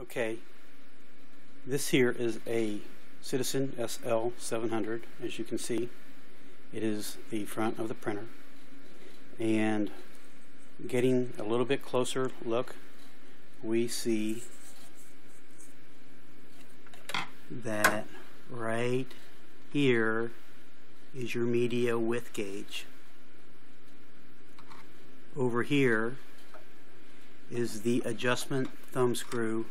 Okay, this here is a Citizen SL700. As you can see, it is the front of the printer, and getting a little bit closer look, we see that right here is your media width gauge. Over here is the adjustment thumb screw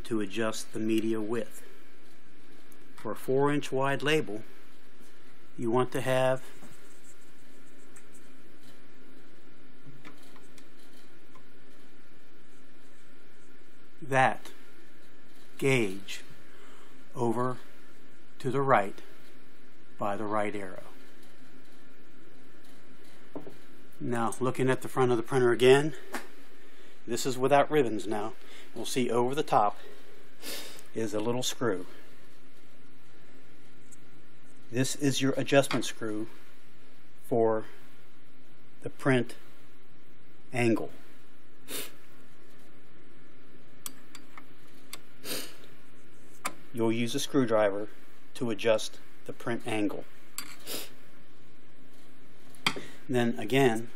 to adjust the media width. For a 4-inch wide label, you want to have that gauge over to the right by the right arrow. Now, looking at the front of the printer again, this is without ribbons now. We'll see over the top is a little screw. This is your adjustment screw for the print angle. You'll use a screwdriver to adjust the print angle. Then again,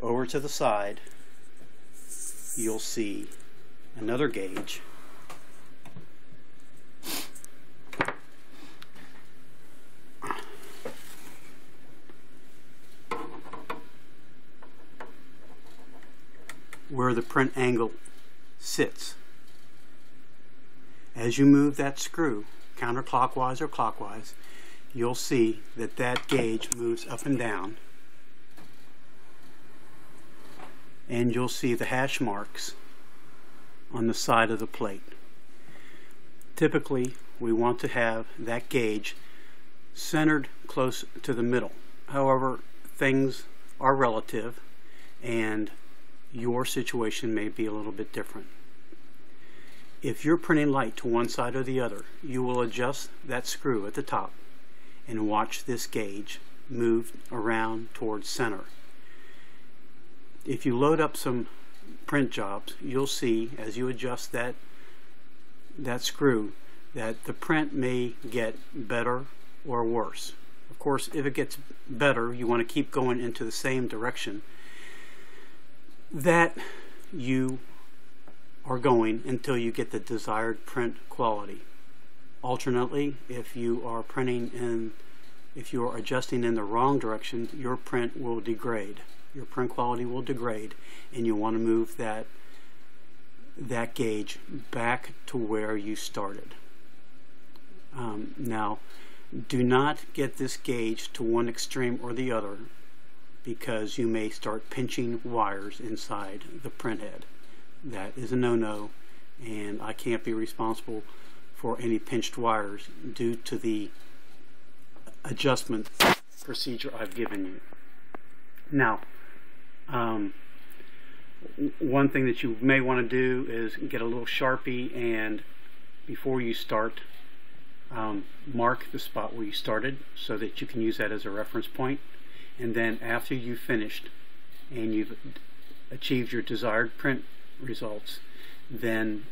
over to the side, you'll see another gauge where the print angle sits. As you move that screw counterclockwise or clockwise, you'll see that that gauge moves up and down, and you'll see the hash marks on the side of the plate. Typically, we want to have that gauge centered close to the middle. However, things are relative, and your situation may be a little bit different. If you're printing light to one side or the other, you will adjust that screw at the top and watch this gauge move around towards center. If you load up some print jobs, you'll see as you adjust that screw that the print may get better or worse. Of course, if it gets better, you want to keep going into the same direction that you are going until you get the desired print quality. Alternately, if you are adjusting in the wrong direction, your print will degrade. Your print quality will degrade, and you want to move that gauge back to where you started. Now, do not get this gauge to one extreme or the other, because you may start pinching wires inside the print head. That is a no-no, and I can't be responsible for any pinched wires due to the adjustment procedure I've given you. Now, one thing that you may want to do is get a little Sharpie, and before you start, mark the spot where you started so that you can use that as a reference point. And then after you've finished and you've achieved your desired print results, then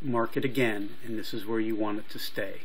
mark it again, and this is where you want it to stay.